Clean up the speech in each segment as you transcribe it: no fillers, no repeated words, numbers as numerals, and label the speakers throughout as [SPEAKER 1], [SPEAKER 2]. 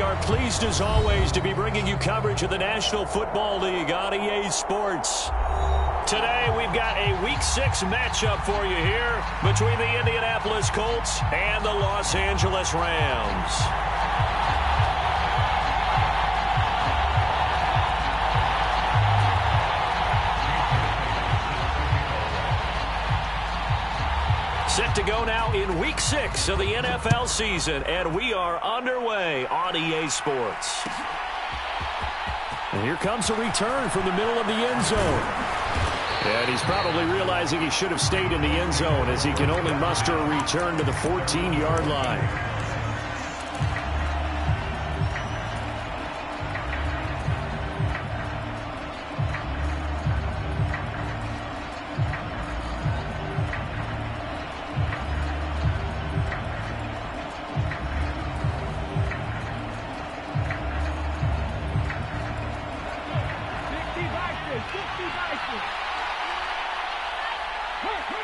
[SPEAKER 1] are pleased as always to be bringing you coverage of the National Football League on EA Sports. Today we've got a Week 6 matchup for you here between the Indianapolis Colts and the Los Angeles Rams. Set to go now in Week 6 of the NFL season, and we are underway on EA Sports. And here comes a return from the middle of the end zone. And he's probably realizing he should have stayed in the end zone as he can only muster a return to the 14-yard line.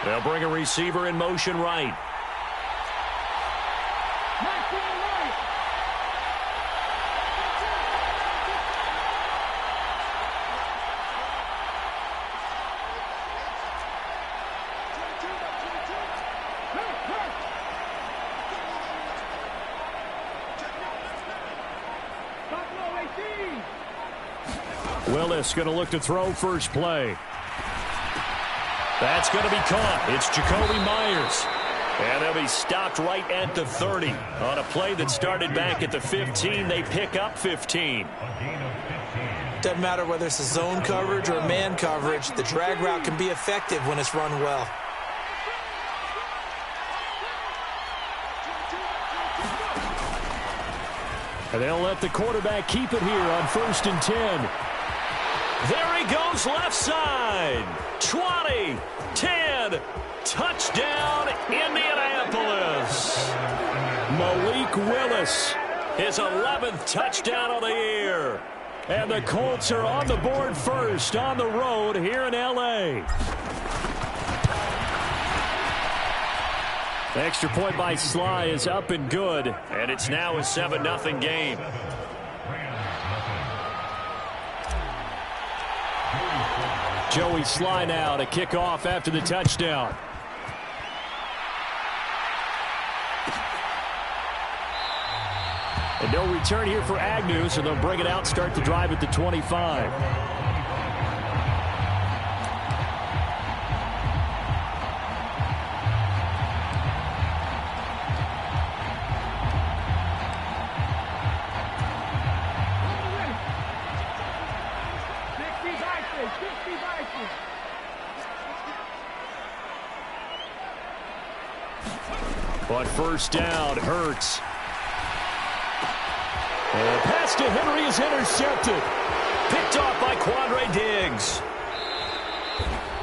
[SPEAKER 1] They'll bring a receiver in motion right. Willis going to look to throw first play. That's going to be caught. It's Jacoby Myers. And they'll be stopped right at the 30. On a play that started back at the 15, they pick up 15.
[SPEAKER 2] Doesn't matter whether it's a zone coverage or a man coverage, the drag route can be effective when it's run well.
[SPEAKER 1] And they'll let the quarterback keep it here on 1st and 10. There he goes left side. 20, 10, touchdown Indianapolis. Malik Willis, his 11th touchdown of the year. And the Colts are on the board first on the road here in L.A. The extra point by Sly is up and good. And it's now a 7-0 game. Joey Sly now to kick off after the touchdown. And no return here for Agnew, so they'll bring it out, start the drive at the 25. But first down, Hurts. And the pass to Henry is intercepted. Picked off by Quandre Diggs.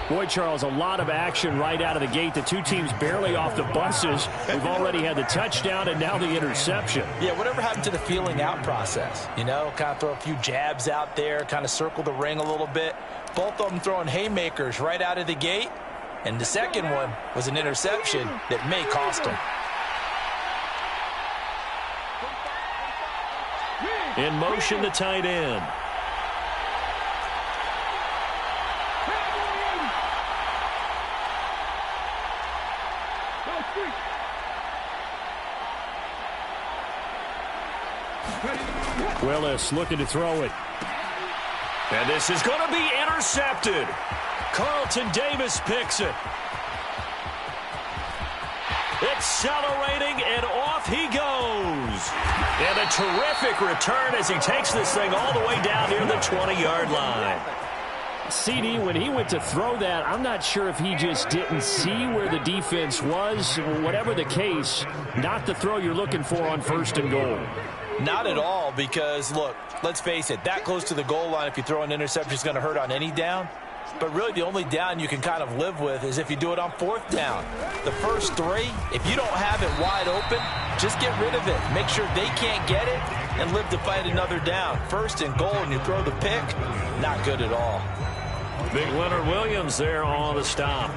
[SPEAKER 1] Boy, Charles, a lot of action right out of the gate. The two teams barely off the buses. We've already had the touchdown and now the interception.
[SPEAKER 2] Yeah, whatever happened to the feeling out process? You know, kind of throw a few jabs out there, kind of circle the ring a little bit. Both of them throwing haymakers right out of the gate. And the second one was an interception that may cost him.
[SPEAKER 1] In motion, the tight end. Willis looking to throw it. And this is going to be intercepted. Carlton Davis picks it. Accelerating, and off he goes. And a terrific return as he takes this thing all the way down near the 20-yard line. CD, when he went to throw that, I'm not sure if he just didn't see where the defense was. Whatever the case, not the throw you're looking for on 1st and goal.
[SPEAKER 2] Not at all, because, look, let's face it, that close to the goal line, if you throw an interception, is going to hurt on any down. But really the only down you can kind of live with is if you do it on 4th down. The first 3, if you don't have it wide open, just get rid of it. Make sure they can't get it and live to fight another down. 1st and goal and you throw the pick, not good at all.
[SPEAKER 1] Big Leonard Williams there on the stop.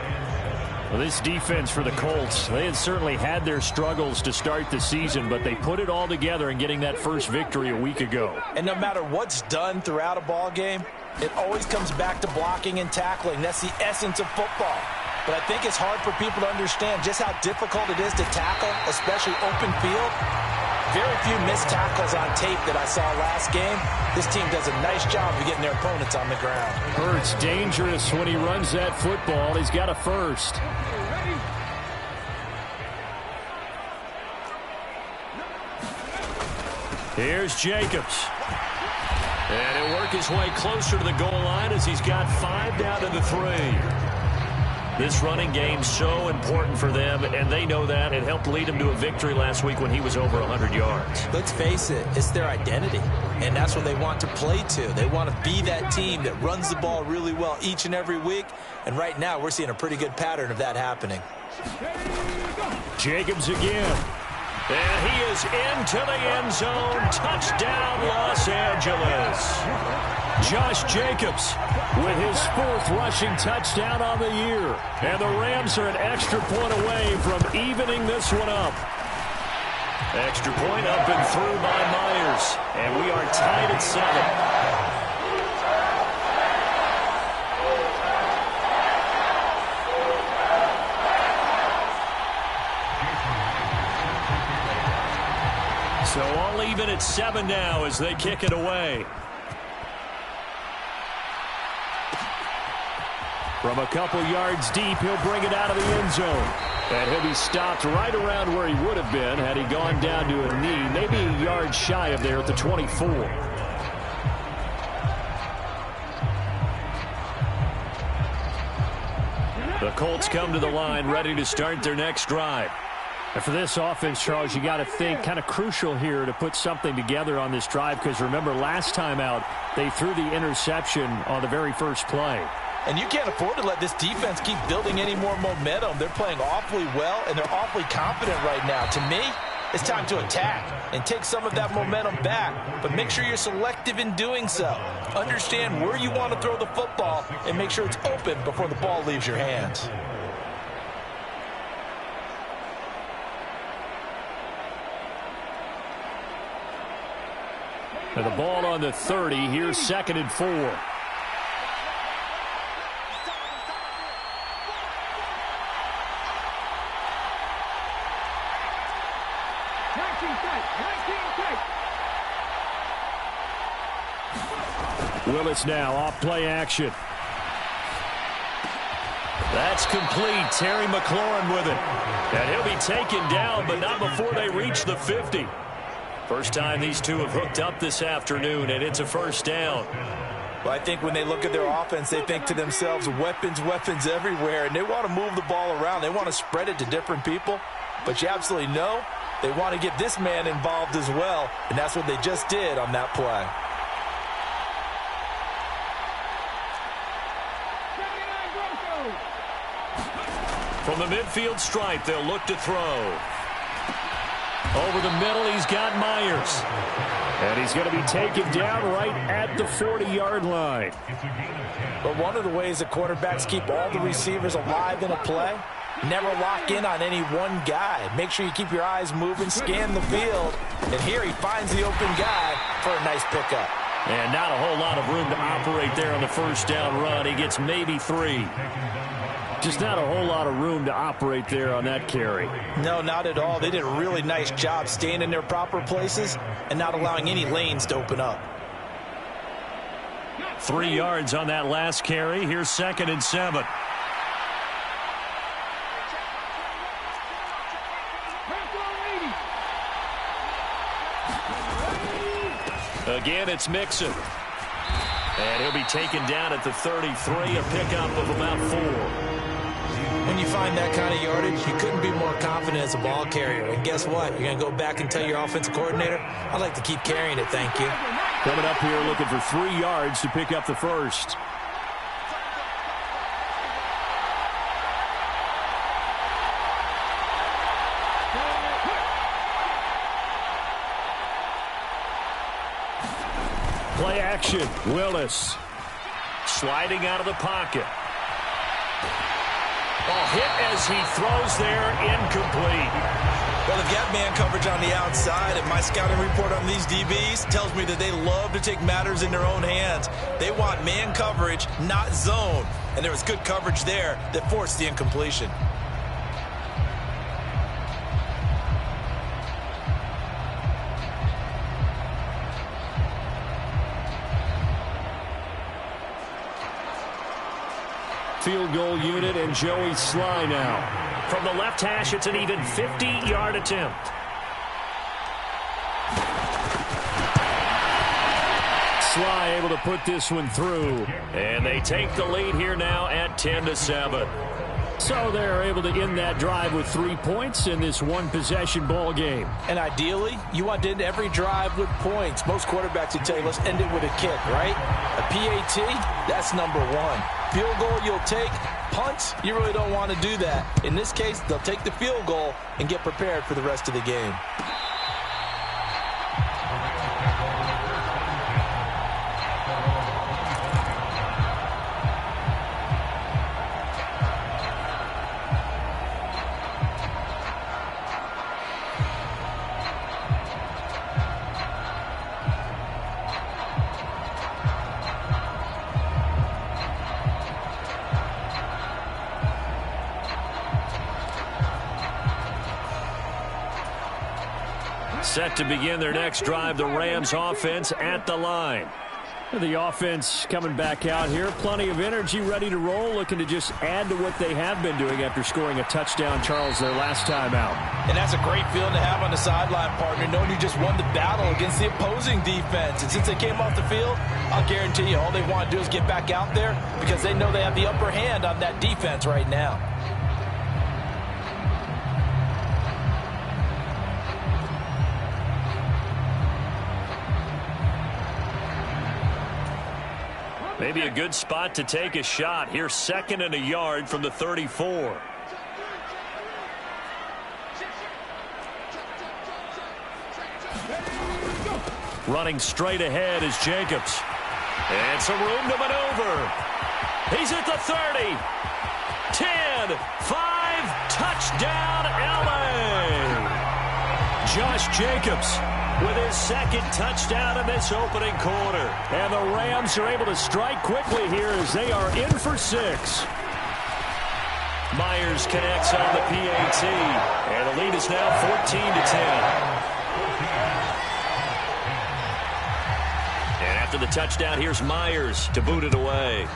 [SPEAKER 1] Well, this defense for the Colts, they had certainly had their struggles to start the season, but they put it all together in getting that first victory a week ago.
[SPEAKER 2] And no matter what's done throughout a ball game, it always comes back to blocking and tackling. That's the essence of football. But I think it's hard for people to understand just how difficult it is to tackle, especially open field. Very few missed tackles on tape that I saw last game. This team does a nice job of getting their opponents on the ground.
[SPEAKER 1] Hurts dangerous when he runs that football. He's got a first. Here's Jacobs. And he'll work his way closer to the goal line as he's got 5 down to the 3. This running game's so important for them, and they know that. It helped lead him to a victory last week when he was over 100 yards.
[SPEAKER 2] Let's face it, it's their identity, and that's what they want to play to. They want to be that team that runs the ball really well each and every week, and right now we're seeing a pretty good pattern of that happening.
[SPEAKER 1] Jacobs again. And he is into the end zone. Touchdown, Los Angeles. Josh Jacobs with his 4th rushing touchdown on the year. And the Rams are an extra point away from evening this one up. Extra point up and through by Myers. And we are tied at 7. So all even at 7 now as they kick it away. From a couple yards deep, he'll bring it out of the end zone. And he'll be stopped right around where he would have been had he gone down to a knee, maybe a yard shy of there at the 24. The Colts come to the line ready to start their next drive. And for this offense, Charles, you got to think kind of crucial here to put something together on this drive because remember last time out they threw the interception on the very first play.
[SPEAKER 2] And you can't afford to let this defense keep building any more momentum. They're playing awfully well, and they're awfully confident right now. To me, it's time to attack and take some of that momentum back, but make sure you're selective in doing so. Understand where you want to throw the football and make sure it's open before the ball leaves your hands.
[SPEAKER 1] And the ball on the 30. Here's 2nd and 4. Willis now off play action. That's complete. Terry McLaurin with it. And he'll be taken down, but not before they reach the 50. First time these two have hooked up this afternoon, and it's a first down.
[SPEAKER 2] Well, I think when they look at their offense, they think to themselves, weapons, weapons everywhere, and they want to move the ball around. They want to spread it to different people, but you absolutely know they want to get this man involved as well, and that's what they just did on that play.
[SPEAKER 1] From the midfield stripe, they'll look to throw. Over the middle, he's got Myers. And he's going to be taken down right at the 40-yard line.
[SPEAKER 2] But one of the ways the quarterbacks keep all the receivers alive in a play, never lock in on any one guy. Make sure you keep your eyes moving, scan the field. And here he finds the open guy for a nice pickup.
[SPEAKER 1] And not a whole lot of room to operate there on the first down run. He gets maybe 3. Just not a whole lot of room to operate there on that carry.
[SPEAKER 2] No, not at all. They did a really nice job staying in their proper places and not allowing any lanes to open up.
[SPEAKER 1] 3 yards on that last carry. Here's 2nd and 7. Again, it's Mixon. And he'll be taken down at the 33, a pickup of about 4.
[SPEAKER 2] When you find that kind of yardage, you couldn't be more confident as a ball carrier. And guess what? You're going to go back and tell your offensive coordinator, I'd like to keep carrying it, thank you.
[SPEAKER 1] Coming up here looking for 3 yards to pick up the first. Play action. Willis sliding out of the pocket. Ball hit as he throws there, incomplete.
[SPEAKER 2] Well, they've got man coverage on the outside, and my scouting report on these DBs tells me that they love to take matters in their own hands. They want man coverage, not zone. And there was good coverage there that forced the incompletion.
[SPEAKER 1] Field goal unit and Joey Slye now. From the left hash, it's an even 50-yard attempt. Slye able to put this one through. And they take the lead here now at 10-7. So they're able to end that drive with 3 points in this one-possession ball game.
[SPEAKER 2] And ideally, you want to end every drive with points. Most quarterbacks would tell you, let's end it with a kick, right? A PAT, that's number one. Field goal you'll take. Punts, you really don't want to do that. In this case, they'll take the field goal and get prepared for the rest of the game.
[SPEAKER 1] Set to begin their next drive, the Rams offense at the line. The offense coming back out here. Plenty of energy, ready to roll, looking to just add to what they have been doing after scoring a touchdown, Charles, their last time out.
[SPEAKER 2] And that's a great feeling to have on the sideline, partner, knowing you just won the battle against the opposing defense. And since they came off the field, I'll guarantee you all they want to do is get back out there because they know they have the upper hand on that defense right now.
[SPEAKER 1] Maybe a good spot to take a shot. Here's 2nd and a yard from the 34. Running straight ahead is Jacobs. And some room to maneuver. He's at the 30. 10, 5, touchdown LA. Josh Jacobs with his 2nd touchdown in this opening quarter. And the Rams are able to strike quickly here as they are in for 6. Myers connects on the PAT. And the lead is now 14-10. And after the touchdown, here's Myers to boot it away.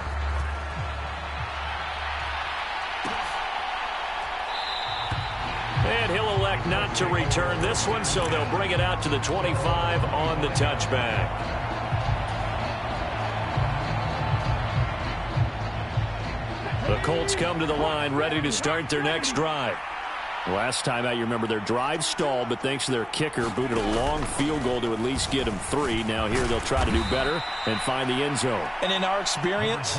[SPEAKER 1] And he'll elect not to return this one, so they'll bring it out to the 25 on the touchback. The Colts come to the line, ready to start their next drive. Last time out, you remember their drive stalled, but thanks to their kicker, booted a long field goal to at least get them 3. Now here they'll try to do better and find the end zone.
[SPEAKER 2] And in our experience,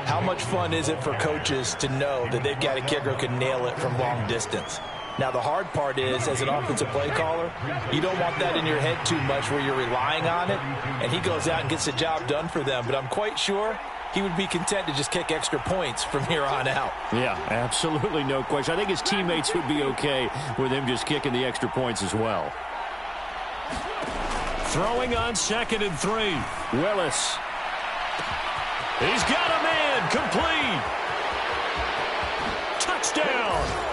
[SPEAKER 2] how much fun is it for coaches to know that they've got a kicker who can nail it from long distance? Now, the hard part is, as an offensive play caller, you don't want that in your head too much where you're relying on it, and he goes out and gets the job done for them. But I'm quite sure he would be content to just kick extra points from here on out.
[SPEAKER 1] Yeah, absolutely no question. I think his teammates would be okay with him just kicking the extra points as well. Throwing on 2nd and 3. Willis. He's got him in. Complete. Touchdown.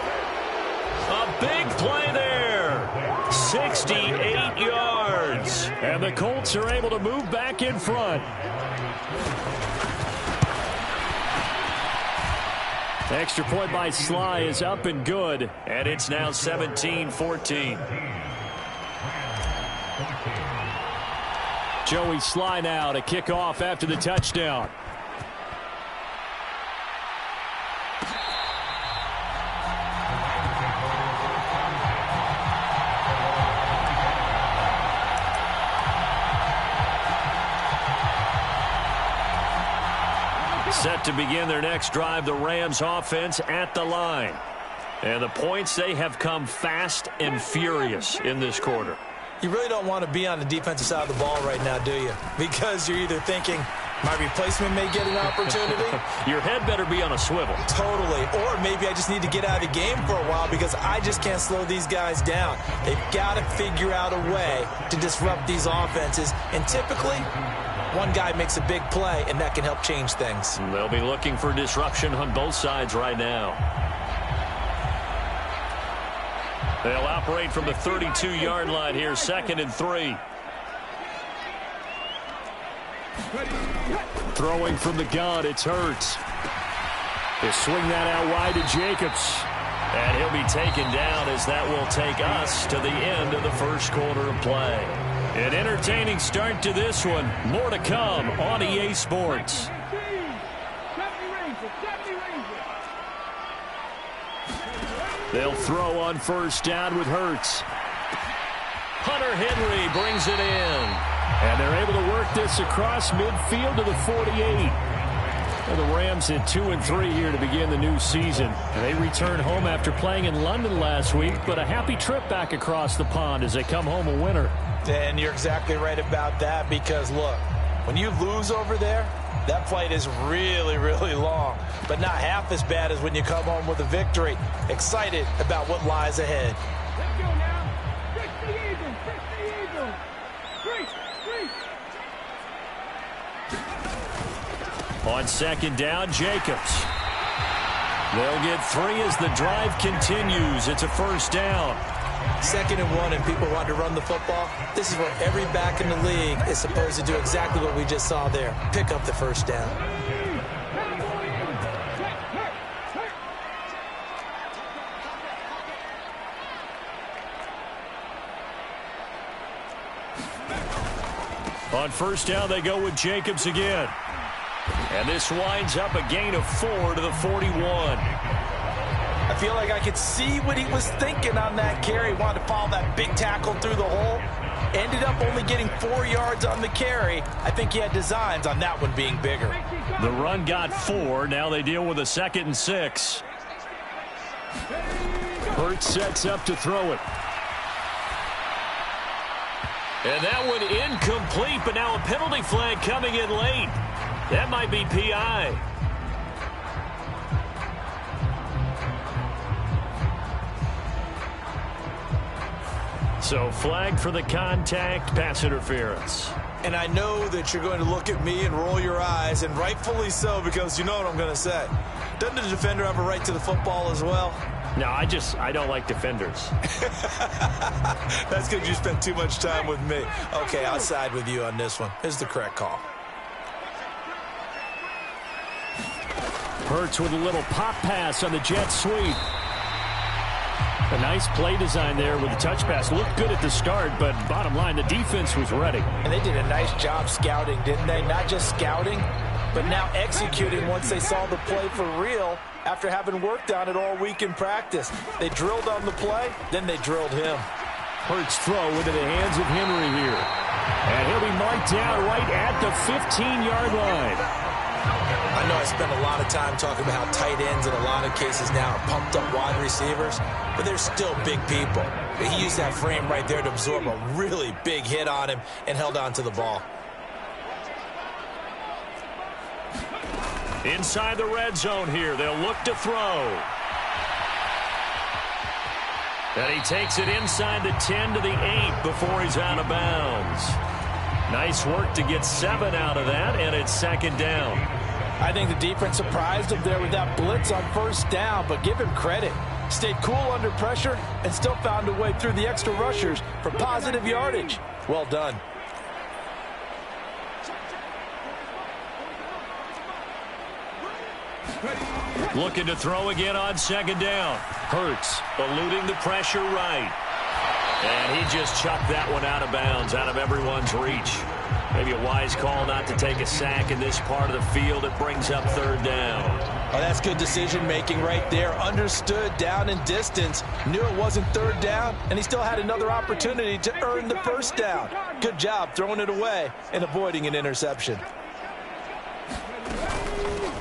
[SPEAKER 1] A big play there. 68 yards. And the Colts are able to move back in front. Extra point by Slye is up and good. And it's now 17-14. Joey Slye now to kick off after the touchdown. Set to begin their next drive, the Rams offense at the line. And the points, they have come fast and furious in this quarter.
[SPEAKER 2] You really don't want to be on the defensive side of the ball right now, do you? Because you're either thinking, My replacement may get an opportunity.
[SPEAKER 1] Your head better be on a swivel.
[SPEAKER 2] Totally. Or maybe I just need to get out of the game for a while because I just can't slow these guys down. They've got to figure out a way to disrupt these offenses. And typically, one guy makes a big play, and that can help change things.
[SPEAKER 1] They'll be looking for disruption on both sides right now. They'll operate from the 32-yard line here, 2nd and 3. Throwing from the gun, it's Hurts. They swing that out wide to Jacobs. And he'll be taken down as that will take us to the end of the first quarter of play. An entertaining start to this one. More to come on EA Sports. They'll throw on first down with Hurts. Hunter Henry brings it in. And they're able to work this across midfield to the 48. Well, the Rams hit 2-3 here to begin the new season. And they return home after playing in London last week, but a happy trip back across the pond as they come home a winner.
[SPEAKER 2] And you're exactly right about that because, look, when you lose over there, that flight is really, really long. But not half as bad as when you come home with a victory. Excited about what lies ahead.
[SPEAKER 3] Let's go now. Fix the Eagles. Fix the Eagles. Great.
[SPEAKER 1] On second down, Jacobs. They'll get 3 as the drive continues. It's a first down.
[SPEAKER 2] 2nd and 1 and people want to run the football. This is where every back in the league is supposed to do exactly what we just saw there. Pick up the first down.
[SPEAKER 1] On first down, they go with Jacobs again. And this winds up a gain of 4 to the 41.
[SPEAKER 2] I feel like I could see what he was thinking on that carry. Wanted to follow that big tackle through the hole. Ended up only getting 4 yards on the carry. I think he had designs on that one being bigger.
[SPEAKER 1] The run got 4. Now they deal with a 2nd and 6. Hurts sets up to throw it. And that one incomplete, but now a penalty flag coming in late. That might be PI. So flag for the contact, pass interference.
[SPEAKER 2] And I know that you're going to look at me and roll your eyes, and rightfully so, because you know what I'm going to say. Doesn't the defender have a right to the football as well?
[SPEAKER 1] No, I don't like defenders.
[SPEAKER 2] That's because you spent too much time with me. Okay, I'll side with you on this one. Here's the correct call.
[SPEAKER 1] Hurts with a little pop pass on the jet sweep. A nice play design there with the touch pass. Looked good at the start, but bottom line, the defense was ready.
[SPEAKER 2] And they did a nice job scouting, didn't they? Not just scouting, but now executing once they saw the play for real after having worked on it all week in practice. They drilled on the play, then they drilled him.
[SPEAKER 1] Hurts throw into the hands of Henry here. And he'll be marked down right at the 15-yard line.
[SPEAKER 2] I know I spent a lot of time talking about how tight ends in a lot of cases now are pumped up wide receivers, but they're still big people. He used that frame right there to absorb a really big hit on him and held on to the ball.
[SPEAKER 1] Inside the red zone here, they'll look to throw. And he takes it inside the 10 to the 8 before he's out of bounds. Nice work to get 7 out of that, and it's 2nd down.
[SPEAKER 2] I think the defense surprised him there with that blitz on first down, but give him credit. Stayed cool under pressure and still found a way through the extra rushers for positive yardage. Well done.
[SPEAKER 1] Looking to throw again on 2nd down. Hurts eluding the pressure right. And he just chucked that one out of bounds, out of everyone's reach. Maybe a wise call not to take a sack in this part of the field. It brings up 3rd down.
[SPEAKER 2] Oh, that's good decision-making right there. Understood down and distance. Knew it wasn't 3rd down, and he still had another opportunity to earn the first down. Good job throwing it away and avoiding an interception.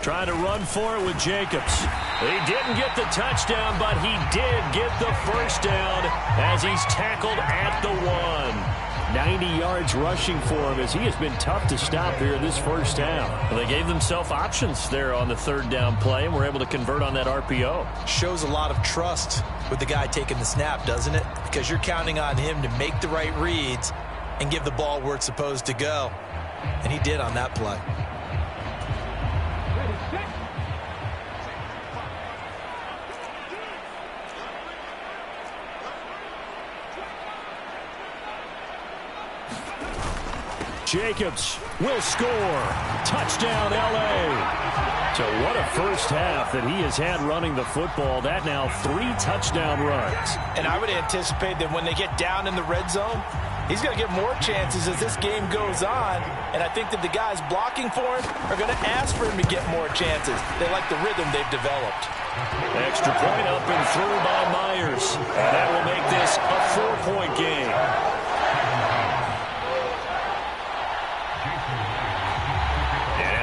[SPEAKER 1] Trying to run for it with Jacobs. He didn't get the touchdown, but he did get the first down as he's tackled at the 1. 90 yards rushing for him as he has been tough to stop here in this first half.
[SPEAKER 4] Well, they gave themselves options there on the third down play and were able to convert on that RPO.
[SPEAKER 2] Shows a lot of trust with the guy taking the snap, doesn't it? Because you're counting on him to make the right reads and give the ball where it's supposed to go. And he did on that play.
[SPEAKER 1] Jacobs will score. Touchdown, L.A. So what a first half that he has had running the football. That now 3 touchdown runs.
[SPEAKER 2] And I would anticipate that when they get down in the red zone, he's going to get more chances as this game goes on. And I think that the guys blocking for him are going to ask for him to get more chances. They like the rhythm they've developed.
[SPEAKER 1] Extra point up and through by Myers. And that will make this a 4-point game.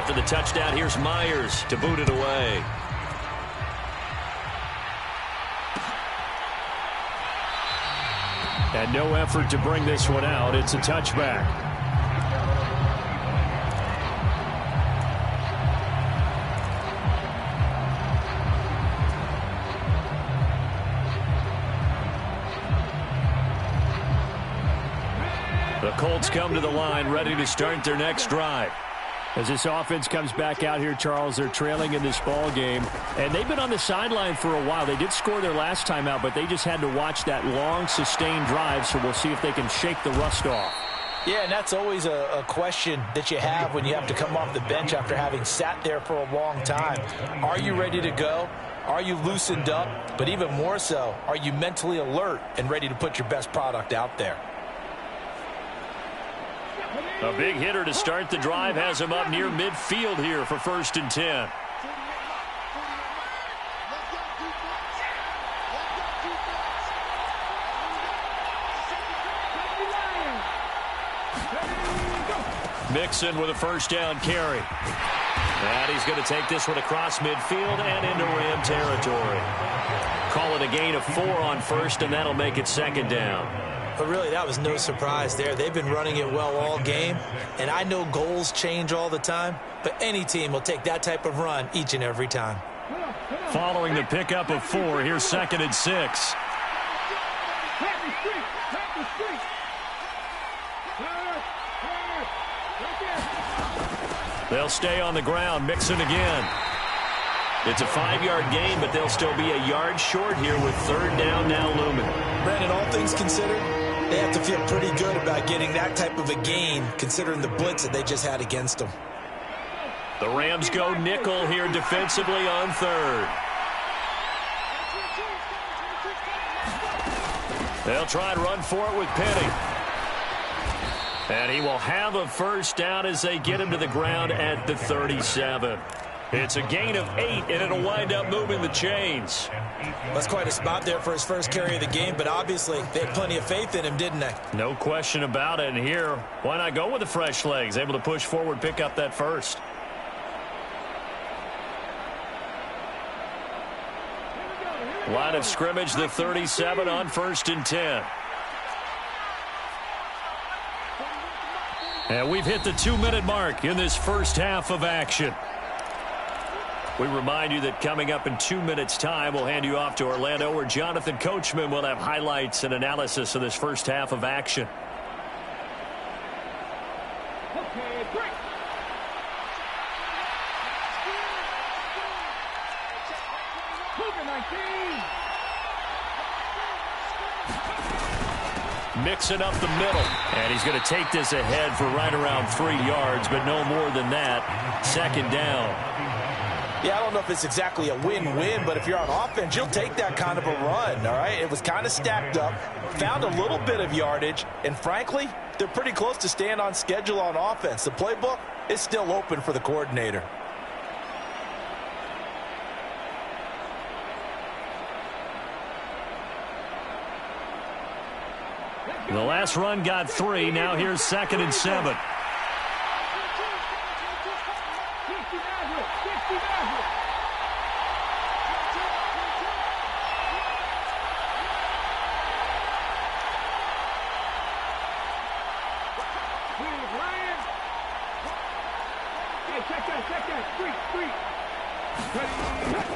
[SPEAKER 1] After the touchdown, here's Myers to boot it away. And no effort to bring this one out. It's a touchback. The Colts come to the line, ready to start their next drive. As this offense comes back out here, Charles, they're trailing in this ball game. And they've been on the sideline for a while. They did score their last time out, but they just had to watch that long, sustained drive. So we'll see if they can shake the rust off.
[SPEAKER 2] Yeah, and that's always a question that you have when you have to come off the bench after having sat there for a long time. Are you ready to go? Are you loosened up? But even more so, are you mentally alert and ready to put your best product out there?
[SPEAKER 1] A big hitter to start the drive has him up near midfield here for 1st and 10. Mixon with a first down carry. And he's going to take this one across midfield and into Ram territory. Call it a gain of 4 on first, and that'll make it 2nd down.
[SPEAKER 2] But really, that was no surprise there. They've been running it well all game. And I know goals change all the time, but any team will take that type of run each and every time.
[SPEAKER 1] Following the pickup of 4, here's 2nd and 6. They'll stay on the ground. Mixon again. It's a 5-yard gain, but they'll still be a yard short here with 3rd down now looming.
[SPEAKER 2] Brandon, all things considered, they have to feel pretty good about getting that type of a gain, considering the blitz that they just had against them.
[SPEAKER 1] The Rams go nickel here defensively on 3rd. They'll try and run for it with Penny. And he will have a first down as they get him to the ground at the 37. It's a gain of 8, and it'll wind up moving the chains.
[SPEAKER 2] That's quite a spot there for his first carry of the game, but obviously they had plenty of faith in him, didn't they?
[SPEAKER 1] No question about it. And here, why not go with the fresh legs? Able to push forward, pick up that first. Line of scrimmage, the 37 on 1st and 10. And we've hit the 2-minute mark in this first half of action. We remind you that coming up in 2 minutes' time, we'll hand you off to Orlando, where Jonathan Coachman will have highlights and analysis of this first half of action.
[SPEAKER 3] Okay, break.
[SPEAKER 1] Mixing up the middle. And he's going to take this ahead for right around 3 yards, but no more than that. 2nd down.
[SPEAKER 2] Yeah, I don't know if it's exactly a win-win, but if you're on offense, you'll take that kind of a run, all right? It was kind of stacked up, found a little bit of yardage, and frankly, they're pretty close to staying on schedule on offense. The playbook is still open for the coordinator.
[SPEAKER 1] The last run got 3. Now here's 2nd and 7.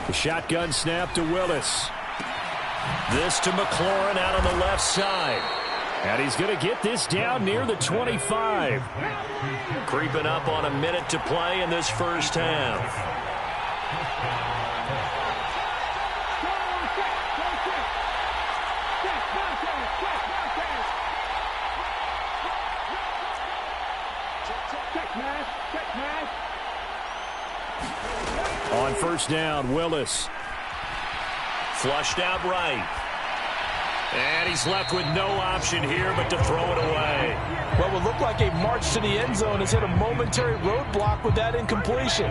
[SPEAKER 1] The shotgun snap to Willis. This to McLaurin out on the left side. And he's going to get this down near the 25. Creeping up on a minute to play in this first half. On first down, Willis. Flushed out right. And he's left with no option here but to throw it away.
[SPEAKER 2] What would look like a march to the end zone has hit a momentary roadblock with that incompletion.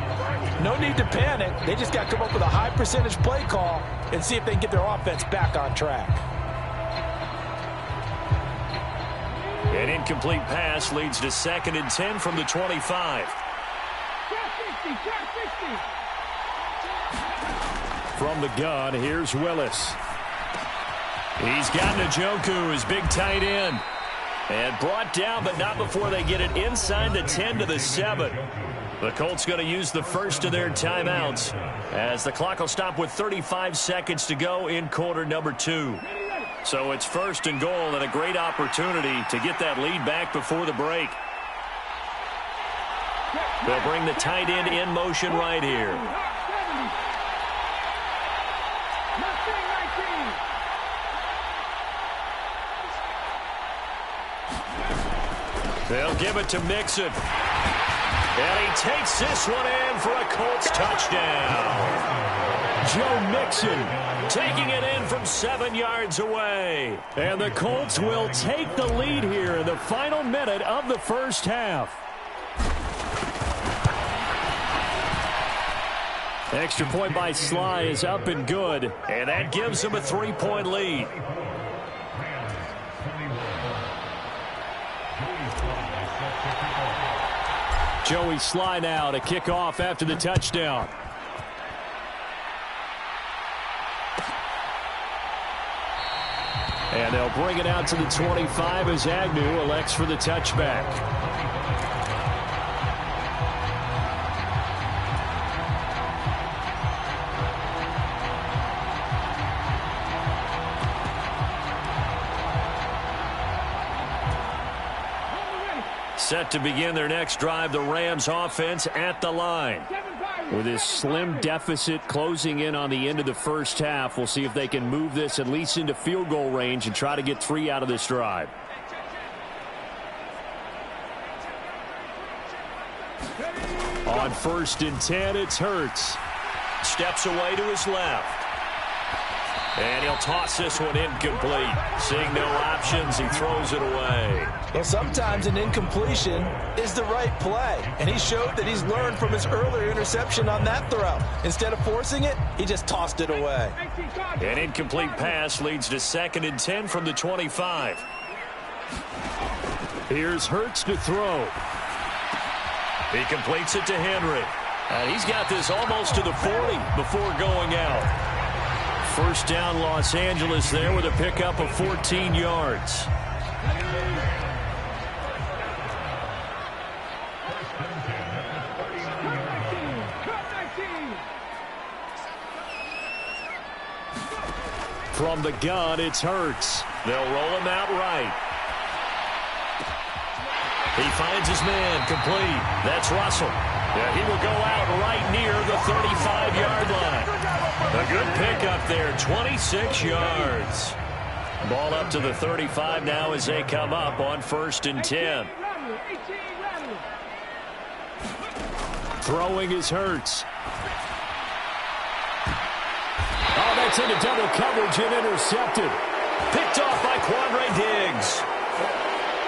[SPEAKER 2] No need to panic. They just got to come up with a high percentage play call and see if they can get their offense back on track.
[SPEAKER 1] An incomplete pass leads to 2nd and 10 from the 25. From the gun, here's Willis. He's got Njoku, his big tight end. And brought down, but not before they get it inside the 10 to the 7. The Colts going to use the first of their timeouts as the clock will stop with 35 seconds to go in quarter number 2. So it's 1st and goal and a great opportunity to get that lead back before the break. They'll bring the tight end in motion right here. They'll give it to Mixon. And he takes this one in for a Colts touchdown. Joe Mixon taking it in from 7 yards away. And the Colts will take the lead here in the final minute of the first half. Extra point by Sly is up and good. And that gives them a 3-point lead. Joey Sly now to kick off after the touchdown. And they'll bring it out to the 25 as Agnew elects for the touchback. Set to begin their next drive, the Rams offense at the line. With this slim deficit closing in on the end of the first half, we'll see if they can move this at least into field goal range and try to get 3 out of this drive. On 1st and 10, it's Hurts. Steps away to his left. And he'll toss this one incomplete. Seeing no options, he throws it away.
[SPEAKER 2] Well, sometimes an incompletion is the right play. And he showed that he's learned from his earlier interception on that throw. Instead of forcing it, he just tossed it away.
[SPEAKER 1] An incomplete pass leads to 2nd and 10 from the 25. Here's Hurts to throw. He completes it to Henry. And he's got this almost to the 40 before going out. First down, Los Angeles there with a pickup of 14 yards. From the gun, it's Hurts. They'll roll him out right. He finds his man, complete. That's Russell. Yeah, he will go out right near the 35-yard line. A good pickup there, 26 yards. Ball up to the 35 now as they come up on 1st and 10. Throwing is Hurts. Oh, that's into double coverage and intercepted. Picked off by Quandre Diggs.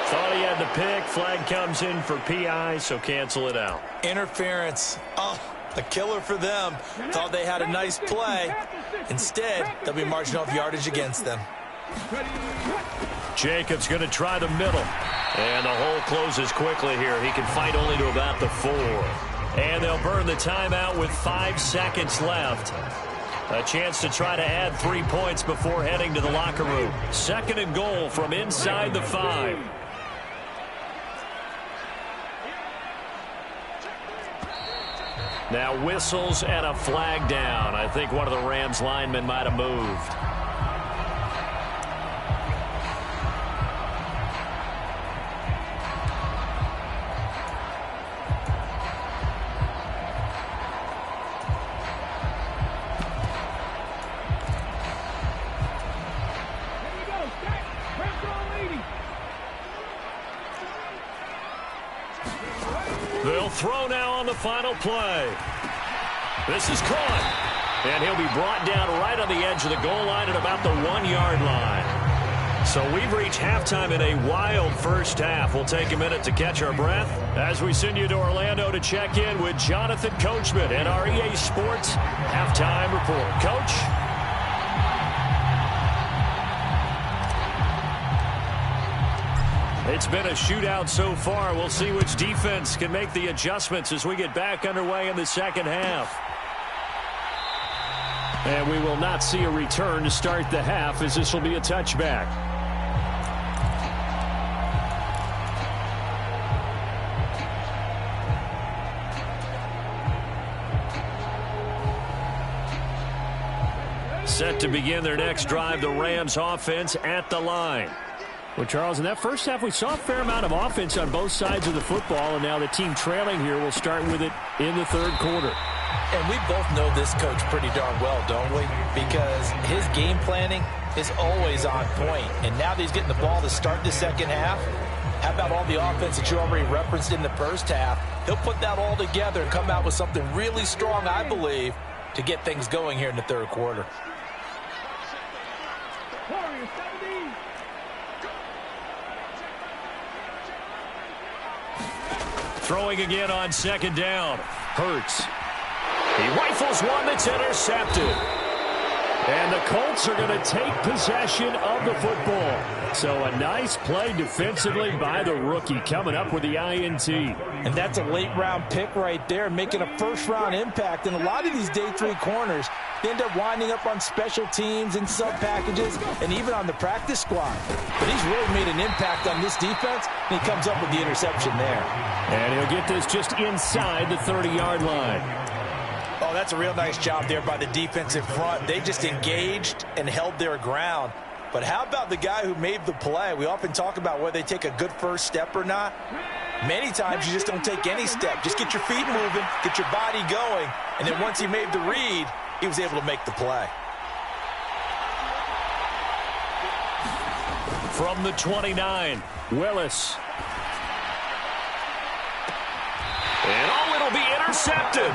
[SPEAKER 1] Thought he had the pick. Flag comes in for PI, so cancel it out.
[SPEAKER 2] Interference. Oh, a killer for them. Thought they had a nice play. Instead, they'll be marching off yardage against them.
[SPEAKER 1] Jacobs going to try the middle. And the hole closes quickly here. He can fight only to about the 4. And they'll burn the timeout with 5 seconds left. A chance to try to add 3 points before heading to the locker room. 2nd and goal from inside the 5.
[SPEAKER 4] Now whistles and a flag down. I think one of the Rams linemen might have moved.
[SPEAKER 1] They'll throw now on the final play. This is caught. And he'll be brought down right on the edge of the goal line at about the 1-yard line. So we've reached halftime in a wild first half. We'll take a minute to catch our breath as we send you to Orlando to check in with Jonathan Coachman and our EA Sports Halftime Report. Coach? It's been a shootout so far. We'll see which defense can make the adjustments as we get back underway in the second half. And we will not see a return to start the half, as this will be a touchback. Set to begin their next drive, the Rams offense at the line. Well, Charles, in that first half, we saw a fair amount of offense on both sides of the football, and now the team trailing here will start with it in the third quarter.
[SPEAKER 2] And we both know this coach pretty darn well, don't we? Because his game planning is always on point. And now that he's getting the ball to start the second half, how about all the offense that you already referenced in the first half? He'll put that all together and come out with something really strong, I believe, to get things going here in the third quarter.
[SPEAKER 1] Throwing again on second down. Hurts. He rifles one that's intercepted. And the Colts are going to take possession of the football. So a nice play defensively by the rookie, coming up with the INT.
[SPEAKER 2] And that's a late-round pick right there, making a first-round impact. And a lot of these day 3 corners, they end up winding up on special teams and sub-packages and even on the practice squad. But he's really made an impact on this defense, and he comes up with the interception there.
[SPEAKER 1] And he'll get this just inside the 30-yard line.
[SPEAKER 2] Oh, that's a real nice job there by the defense in front. They just engaged and held their ground. But how about the guy who made the play? We often talk about whether they take a good first step or not. Many times you just don't take any step. Just get your feet moving, get your body going, and then once he made the read, he was able to make the play.
[SPEAKER 1] From the 29, Willis. And oh, it'll be intercepted.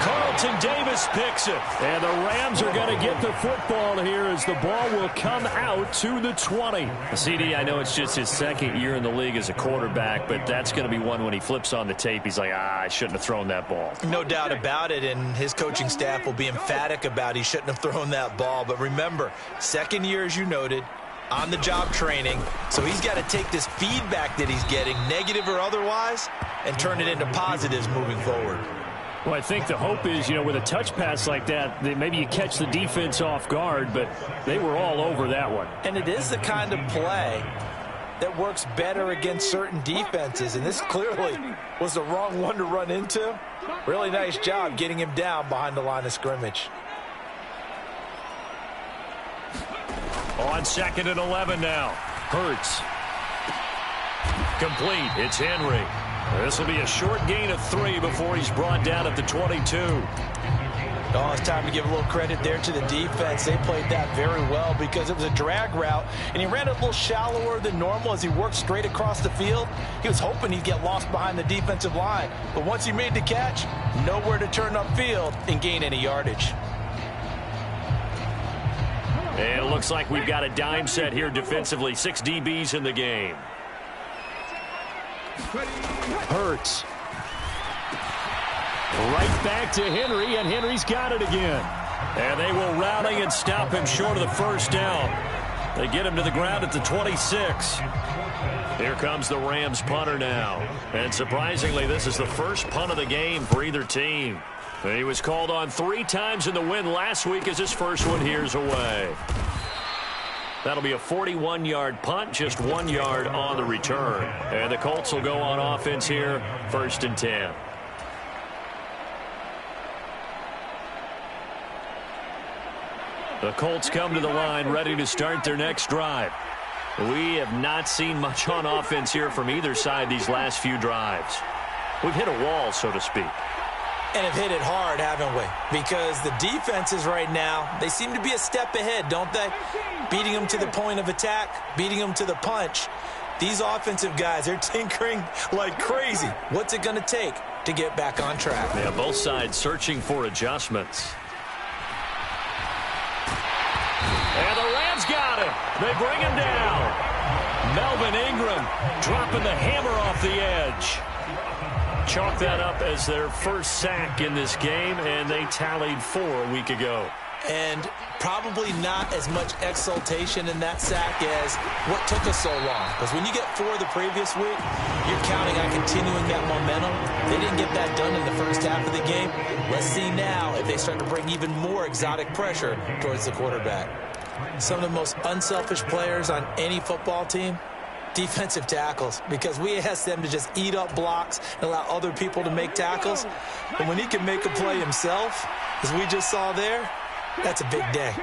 [SPEAKER 1] Carlton Davis picks it. And the Rams are going to get the football here as the ball will come out to the 20. CD, I know it's just his second year in the league as a quarterback, but that's going to be one when he flips on the tape. He's like, I shouldn't have thrown that ball.
[SPEAKER 2] No doubt about it, and his coaching staff will be emphatic about he shouldn't have thrown that ball. But remember, second year, as you noted, on-the-job training, so he's got to take this feedback that he's getting, negative or otherwise, and turn it into positives moving forward.
[SPEAKER 1] Well, I think the hope is, with a touch pass like that, maybe you catch the defense off guard, but they were all over that one.
[SPEAKER 2] And it is the kind of play that works better against certain defenses, and this clearly was the wrong one to run into. Really nice job getting him down behind the line of scrimmage.
[SPEAKER 1] On 2nd and 11 now. Hurts. Complete. It's Henry. This will be a short gain of 3 before he's brought down at the 22.
[SPEAKER 2] Oh, it's time to give a little credit there to the defense. They played that very well because it was a drag route, and he ran it a little shallower than normal as he worked straight across the field. He was hoping he'd get lost behind the defensive line, but once he made the catch, nowhere to turn upfield and gain any yardage.
[SPEAKER 1] And it looks like we've got a dime set here defensively. 6 DBs in the game. Hurts. Right back to Henry, and Henry's got it again. And they will rally and stop him short of the first down. They get him to the ground at the 26. Here comes the Rams punter now. And surprisingly, this is the first punt of the game for either team. He was called on 3 times in the win last week as his first one here's away. That'll be a 41-yard punt, just 1 yard on the return. And the Colts will go on offense here, 1st and 10.
[SPEAKER 4] The Colts come to the line ready to start their next drive. We have not seen much on offense here from either side these last few drives. We've hit a wall, so to speak.
[SPEAKER 2] And have hit it hard, haven't we? Because the defenses right now, they seem to be a step ahead, don't they? Beating them to the point of attack, beating them to the punch. These offensive guys, they're tinkering like crazy. What's it going to take to get back on track?
[SPEAKER 4] Yeah, both sides searching for adjustments. And the Rams got him. They bring him down. Melvin Ingram dropping the hammer off the edge. Chalk that up as their first sack in this game, and they tallied 4 a week ago.
[SPEAKER 2] And probably not as much exultation in that sack as what took us so long. Because when you get 4 the previous week, you're counting on continuing that momentum. They didn't get that done in the first half of the game. Let's see now if they start to bring even more exotic pressure towards the quarterback. Some of the most unselfish players on any football team, defensive tackles, because we ask them to just eat up blocks and allow other people to make tackles. But when he can make a play himself, as we just saw there, that's a big day.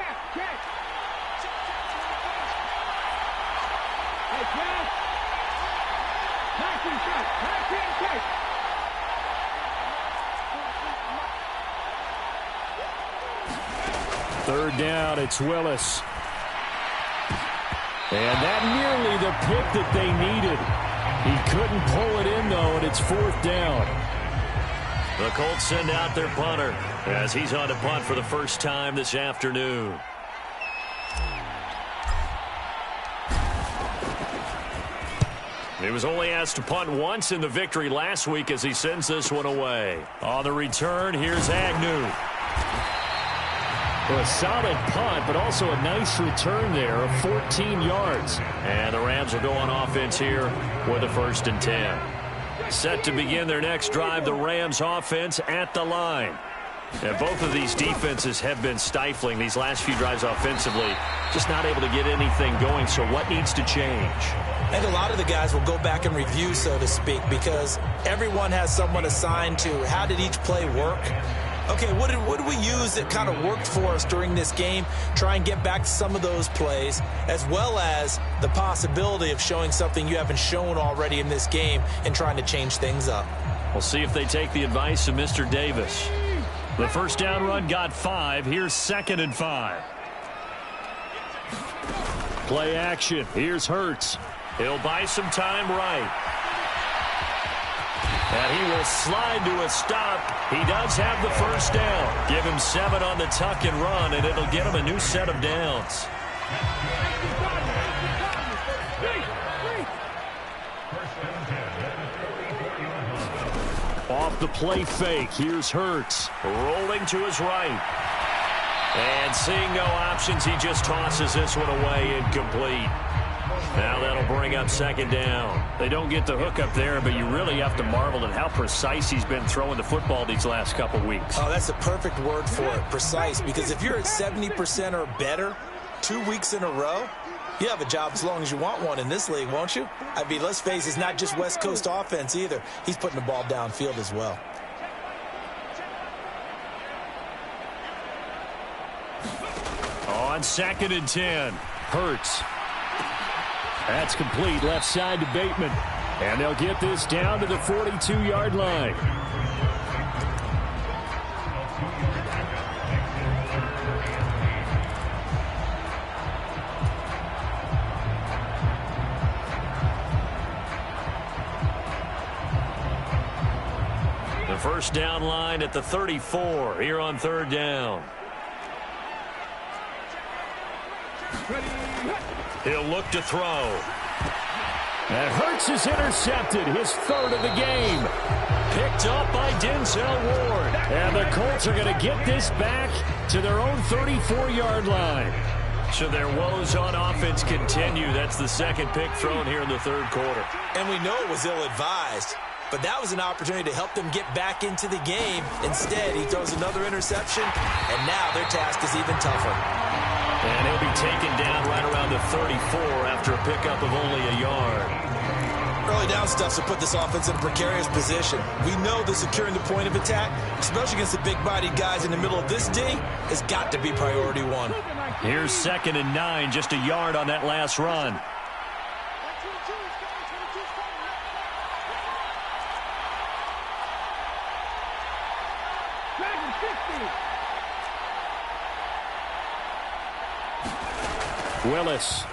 [SPEAKER 1] Third down, it's Willis. And that nearly the pick that they needed. He couldn't pull it in, though, and it's 4th down.
[SPEAKER 4] The Colts send out their punter as he's on to punt for the first time this afternoon. He was only asked to punt once in the victory last week as he sends this one away. On the return, here's Agnew.
[SPEAKER 1] Well, a solid punt, but also a nice return there of 14 yards.
[SPEAKER 4] And the Rams will go on offense here with a 1st and 10. Set to begin their next drive, the Rams offense at the line. And both of these defenses have been stifling these last few drives offensively. Just not able to get anything going, so what needs to change?
[SPEAKER 2] I think a lot of the guys will go back and review, so to speak, because everyone has someone assigned to how did each play work. Okay, what did we use that kind of worked for us during this game? Try and get back to some of those plays, as well as the possibility of showing something you haven't shown already in this game and trying to change things up.
[SPEAKER 4] We'll see if they take the advice of Mr. Davis. The first down run got 5. Here's 2nd and 5.
[SPEAKER 1] Play action. Here's Hurts.
[SPEAKER 4] He'll buy some time right. And he will slide to a stop. He does have the first down. Give him 7 on the tuck and run, and it'll get him a new set of downs.
[SPEAKER 1] Off the play fake, here's Hurts.
[SPEAKER 4] Rolling to his right. And seeing no options, he just tosses this one away incomplete. Now that'll bring up 2nd down. They don't get the hook up there, but you really have to marvel at how precise he's been throwing the football these last couple weeks.
[SPEAKER 2] Oh, that's a perfect word for it, precise, because if you're at 70% or better 2 weeks in a row, you have a job as long as you want one in this league, won't you? I mean, let's face it, it's not just West Coast offense either. He's putting the ball downfield as well.
[SPEAKER 1] On 2nd and 10, Hurts. That's complete, left side to Bateman. And they'll get this down to the 42-yard line.
[SPEAKER 4] The first down line at the 34 here on 3rd down. He'll look to throw.
[SPEAKER 1] And Hurts is intercepted, his 3rd of the game.
[SPEAKER 4] Picked up by Denzel Ward.
[SPEAKER 1] And the Colts are going to get this back to their own 34-yard line.
[SPEAKER 4] Should their woes on offense continue, that's the 2nd pick thrown here in the 3rd quarter.
[SPEAKER 2] And we know it was ill-advised, but that was an opportunity to help them get back into the game. Instead, he throws another interception, and now their task is even tougher.
[SPEAKER 4] And he'll be taken down right around the 34 after a pickup of only a yard.
[SPEAKER 2] Early down stuff to put this offense in a precarious position. We know that securing the point of attack, especially against the big-bodied guys in the middle of this D, has got to be priority 1.
[SPEAKER 4] Here's 2nd and 9, just a yard on that last run. Willis.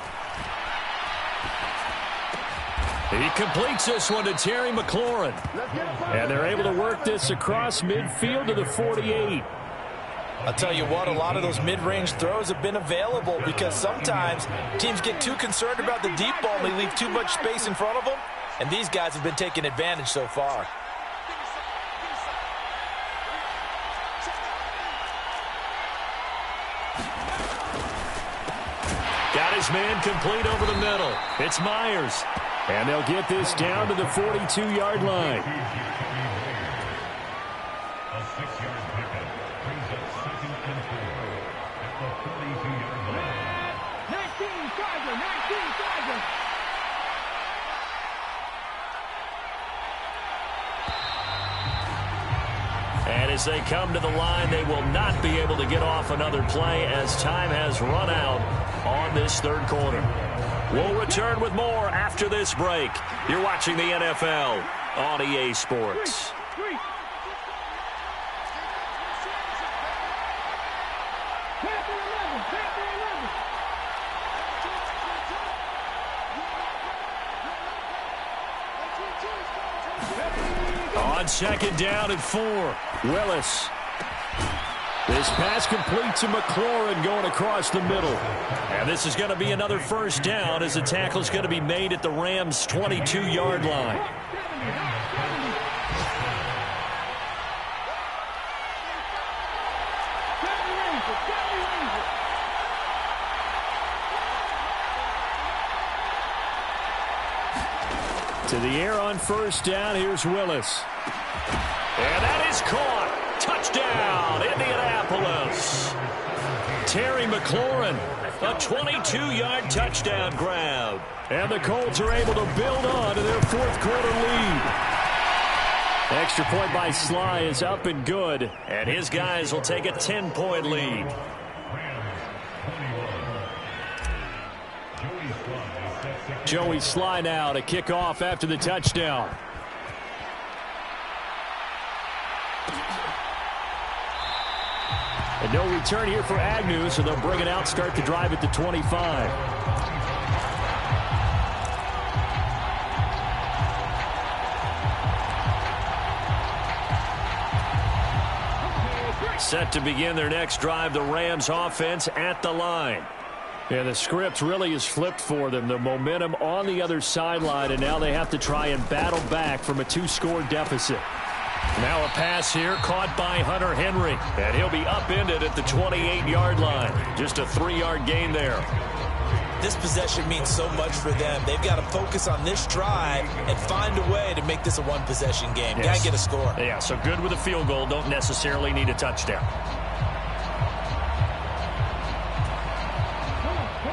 [SPEAKER 4] He completes this one to Terry McLaurin. And they're able to work this across midfield to the 48.
[SPEAKER 2] I'll tell you what, a lot of those mid-range throws have been available because sometimes teams get too concerned about the deep ball and they leave too much space in front of them. And these guys have been taking advantage so far.
[SPEAKER 4] Got his man complete over the middle. It's Myers. And they'll get this down to the 42-yard line.
[SPEAKER 5] A 6-yard pickup brings up 2nd and 4 at the 42-yard line.
[SPEAKER 3] 19 Charger.
[SPEAKER 4] And as they come to the line, they will not be able to get off another play as time has run out on this 3rd quarter. We'll return with more after this break. You're watching the NFL on EA Sports. On 2nd down and 4, Willis. This pass complete to McLaurin going across the middle. And this is going to be another 1st down as the tackle is going to be made at the Rams' 22-yard line. To the air on 1st down, here's Willis. And that is caught. Touchdown, Indianapolis. Terry McLaurin, a 22-yard touchdown grab. And the Colts are able to build on to their 4th quarter lead. Extra point by Sly is up and good, and his guys will take a 10-point lead. Joey Sly now to kick off after the touchdown. And no return here for Agnew, so they'll bring it out, start the drive at the 25. Set to begin their next drive, the Rams offense at the line. And the script really is flipped for them. The momentum on the other sideline, and now they have to try and battle back from a 2-score deficit. Now a pass here caught by Hunter Henry, and he'll be upended at the 28-yard line. Just a 3-yard gain there.
[SPEAKER 2] This possession means so much for them. They've got to focus on this drive and find a way to make this a one-possession game.
[SPEAKER 4] Yes.
[SPEAKER 2] Got to get a score.
[SPEAKER 4] Yeah, so good with a field goal. Don't necessarily need a touchdown.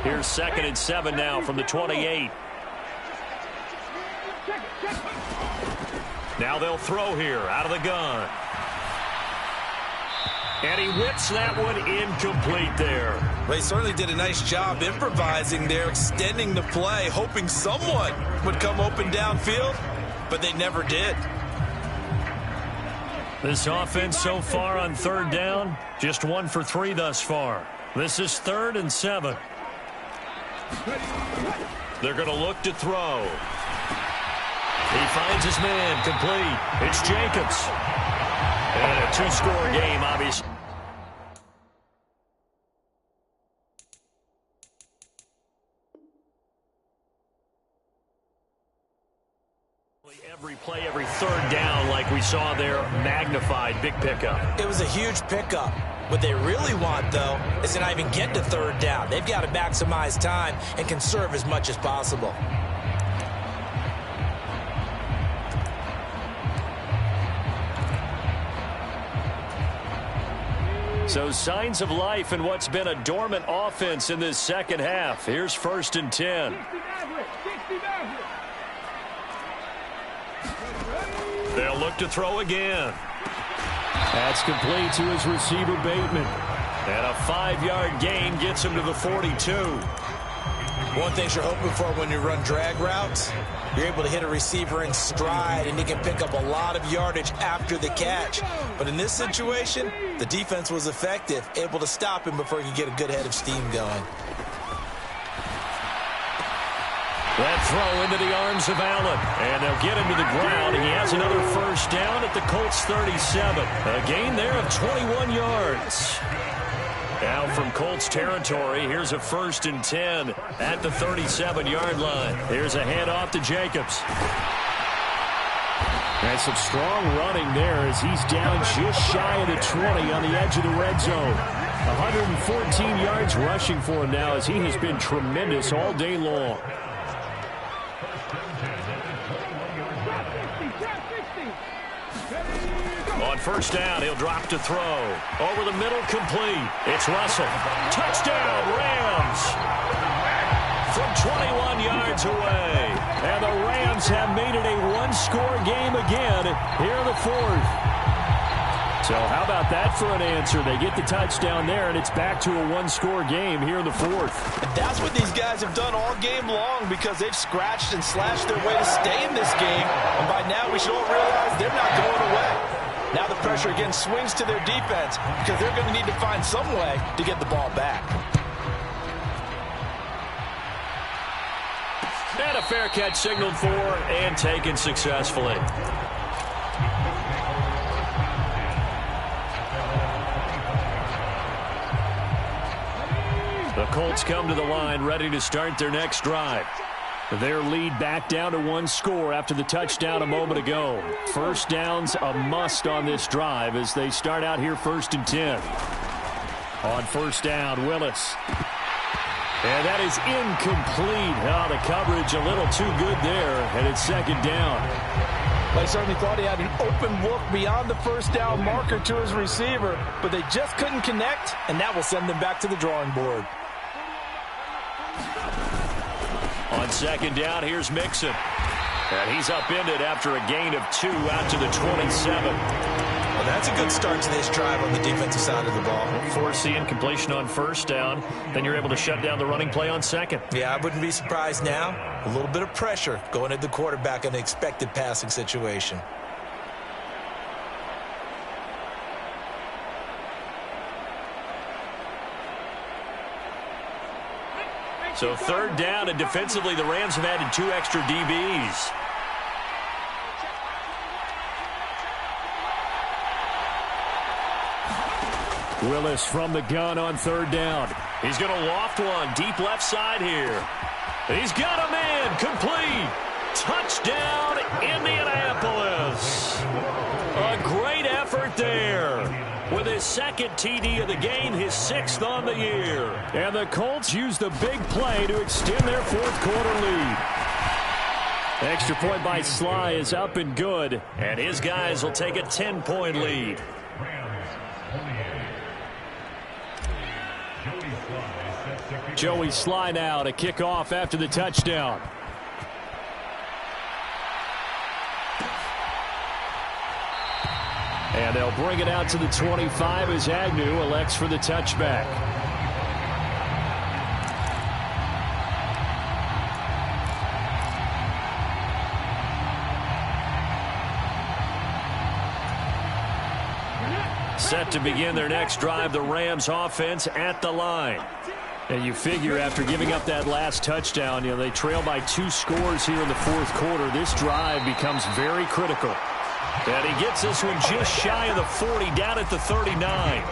[SPEAKER 4] Here's 2nd and 7 now from the 28. Now they'll throw here out of the gun. And he whips that one incomplete there.
[SPEAKER 2] Well, he certainly did a nice job improvising there, extending the play, hoping someone would come open downfield, but they never did.
[SPEAKER 4] This offense so far on 3rd down, just 1 for 3 thus far. This is 3rd and 7. They're going to look to throw. He finds his man complete. It's Jacobs. And a 2-score game, obviously. Every play, every 3rd down, like we saw there, magnified, big pickup.
[SPEAKER 2] It was a huge pickup. What they really want, though, is to not even get to 3rd down. They've got to maximize time and conserve as much as possible.
[SPEAKER 4] So signs of life in what's been a dormant offense in this 2nd half. Here's 1st and 10. They'll look to throw again. That's complete to his receiver, Bateman. And a 5-yard gain gets him to the 42.
[SPEAKER 2] One thing you're hoping for when you run drag routes, you're able to hit a receiver in stride, and he can pick up a lot of yardage after the catch. But in this situation, the defense was effective, able to stop him before he could get a good head of steam going.
[SPEAKER 4] That throw into the arms of Allen. And they'll get him to the ground. He has another first down at the Colts 37. A gain there of 21 yards. Now from Colts territory, here's a 1st and 10 at the 37-yard line. Here's a handoff to Jacobs. And some strong running there as he's down just shy of the 20 on the edge of the red zone. 114 yards rushing for him now as he has been tremendous all day long. On first down, he'll drop to throw. Over the middle, complete. It's Russell. Touchdown, Rams. From 21 yards away. And the Rams have made it a one-score game again here in the 4th. So how about that for an answer? They get the touchdown there, and it's back to a one-score game here in the 4th.
[SPEAKER 2] And that's what these guys have done all game long because they've scratched and slashed their way to stay in this game. And by now, we should all realize they're not going away. Now the pressure again swings to their defense because they're going to need to find some way to get the ball back.
[SPEAKER 4] And a fair catch signaled for and taken successfully. The Colts come to the line ready to start their next drive. Their lead back down to one score after the touchdown a moment ago. First down's a must on this drive as they start out here 1st and 10. On first down, Willis. And that is incomplete. Oh, the coverage a little too good there, and it's 2nd down.
[SPEAKER 2] They certainly thought he had an open look beyond the first down marker to his receiver, but they just couldn't connect, and that will send them back to the drawing board.
[SPEAKER 4] On 2nd down, here's Mixon. And he's upended after a gain of 2 out to the 27.
[SPEAKER 2] Well, that's a good start to this drive on the defensive side of the ball.
[SPEAKER 4] Force the incompletion on first down. Then you're able to shut down the running play on 2nd.
[SPEAKER 2] Yeah, I wouldn't be surprised now. A little bit of pressure going at the quarterback in an expected passing situation.
[SPEAKER 4] So 3rd down, and defensively the Rams have added 2 extra DBs. Willis from the gun on 3rd down. He's going to loft one deep left side here. He's got a man complete. Touchdown, Indianapolis. A great effort there. With his 2nd TD of the game, his 6th on the year. And the Colts use the big play to extend their 4th quarter lead. Extra point by Sly is up and good. And his guys will take a 10-point lead. Joey Sly now to kick off after the touchdown. And they'll bring it out to the 25 as Agnew elects for the touchback. Set to begin their next drive, the Rams offense at the line. And you figure after giving up that last touchdown, they trail by 2 scores here in the 4th quarter. This drive becomes very critical. And he gets this one just shy of the 40, down at the 39.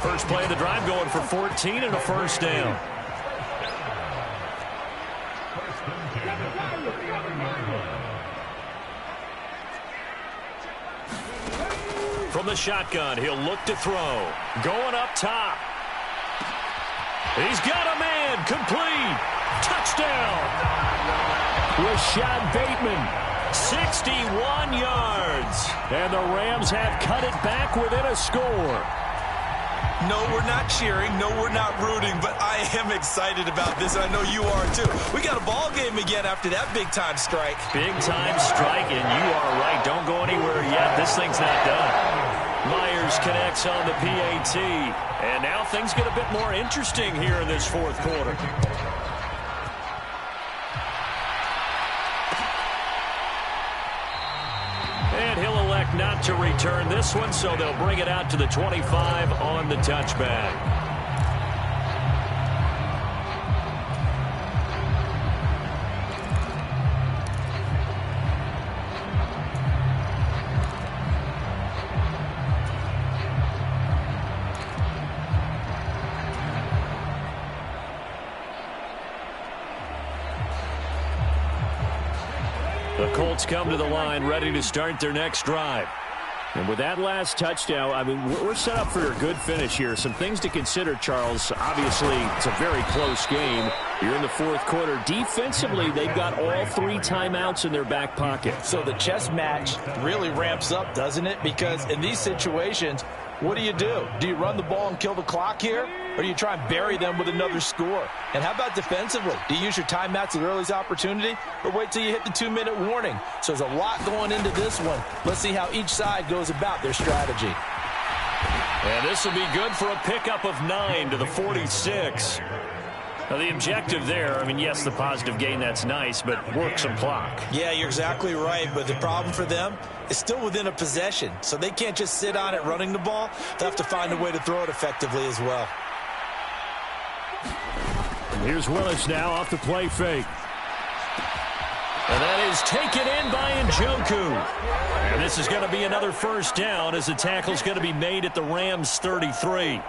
[SPEAKER 4] First play of the drive going for 14 and a first down. From the shotgun, he'll look to throw. Going up top. He's got a man, complete. Touchdown. Rashad Bateman. 61 yards. And the Rams have cut it back within a score.
[SPEAKER 2] No, we're not cheering. No, we're not rooting. But I am excited about this. I know you are, too. We got a ball game again after that big-time strike.
[SPEAKER 4] Big-time strike, and you are right. Don't go anywhere yet. This thing's not done. Myers Sanders connects on the PAT. And now things get a bit more interesting here in this fourth quarter. And he'll elect not to return this one, so they'll bring it out to the 25 on the touchback. The Colts come to the line ready to start their next drive. And with that last touchdown, I mean, we're set up for a good finish here. Some things to consider, Charles. Obviously, it's a very close game. You're in the fourth quarter. Defensively, they've got all 3 timeouts in their back pocket.
[SPEAKER 2] So the chess match really ramps up, doesn't it? Because in these situations, what do? Do you run the ball and kill the clock here? Or do you try and bury them with another score? And how about defensively? Do you use your timeouts at the earliest opportunity? Or wait till you hit the 2-minute warning? So there's a lot going into this one. Let's see how each side goes about their strategy.
[SPEAKER 4] And this will be good for a pickup of 9 to the 46. Now, the objective there, I mean, yes, the positive gain, that's nice, but work some clock.
[SPEAKER 2] Yeah, you're exactly right, but the problem for them is still within a possession, so they can't just sit on it running the ball. They'll have to find a way to throw it effectively as well.
[SPEAKER 4] And here's Willis now off the play fake. And that is taken in by Njoku. And this is going to be another first down as the tackle's going to be made at the Rams' 33.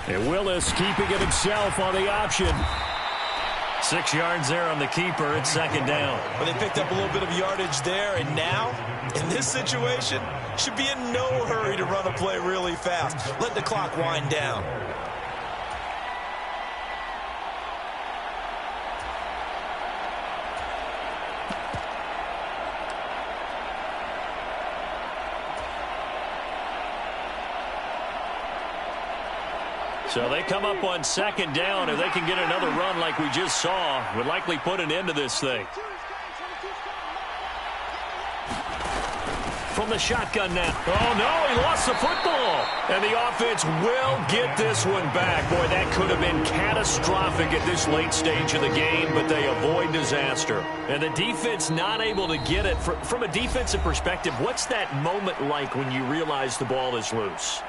[SPEAKER 4] And Willis keeping it himself on the option. 6 yards there on the keeper. It's second down.
[SPEAKER 2] Well, they picked up a little bit of yardage there, and now, in this situation, should be in no hurry to run a play really fast. Let the clock wind down.
[SPEAKER 4] So they come up on second down. If they can get another run like we just saw, would likely put an end to this thing. From the shotgun now. Oh, no, he lost the football. And the offense will get this one back. Boy, that could have been catastrophic at this late stage of the game, but they avoid disaster. And the defense not able to get it. From a defensive perspective, what's that moment like when you realize the ball is loose?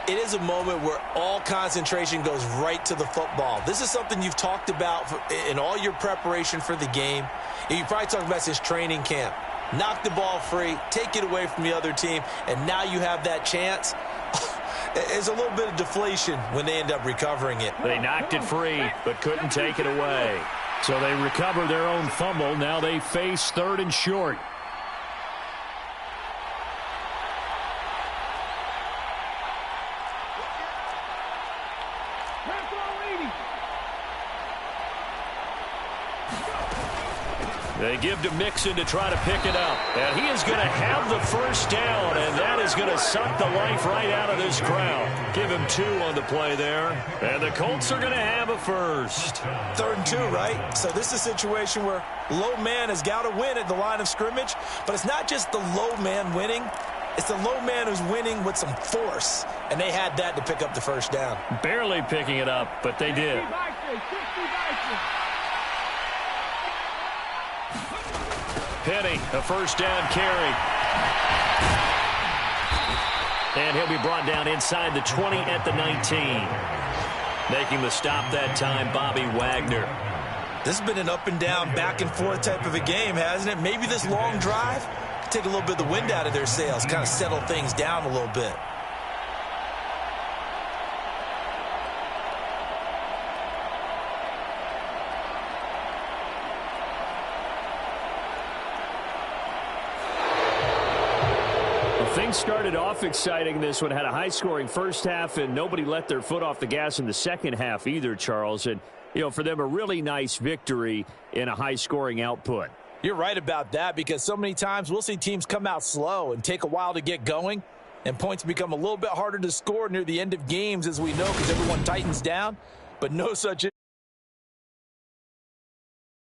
[SPEAKER 2] It is a moment where all concentration goes right to the football. This is something you've talked about in all your preparation for the game. You probably talked about since training camp. Knock the ball free, take it away from the other team, and now you have that chance. There's a little bit of deflation when they end up recovering it.
[SPEAKER 4] They knocked it free, but couldn't take it away. So they recover their own fumble. Now they face 3rd and short. They give to Mixon to try to pick it up. And he is going to have the first down, and that is going to suck the life right out of this crowd. Give him 2 on the play there. And the Colts are going to have a first.
[SPEAKER 2] 3rd and 2, right? So this is a situation where low man has got to win at the line of scrimmage. But it's not just the low man winning. It's the low man who's winning with some force. And they had that to pick up the first down.
[SPEAKER 4] Barely picking it up, but they did. Penny, a first down carry. And he'll be brought down inside the 20 at the 19. Making the stop that time, Bobby Wagner.
[SPEAKER 2] This has been an up and down, back and forth type of a game, hasn't it? Maybe this long drive take a little bit of the wind out of their sails, kind of settle things down a little bit.
[SPEAKER 4] Things started off exciting. This one had a high-scoring first half, and nobody let their foot off the gas in the second half either, Charles. And, for them, a really nice victory in a high-scoring output.
[SPEAKER 2] You're right about that, because so many times we'll see teams come out slow and take a while to get going, and points become a little bit harder to score near the end of games, as we know, because everyone tightens down. But no such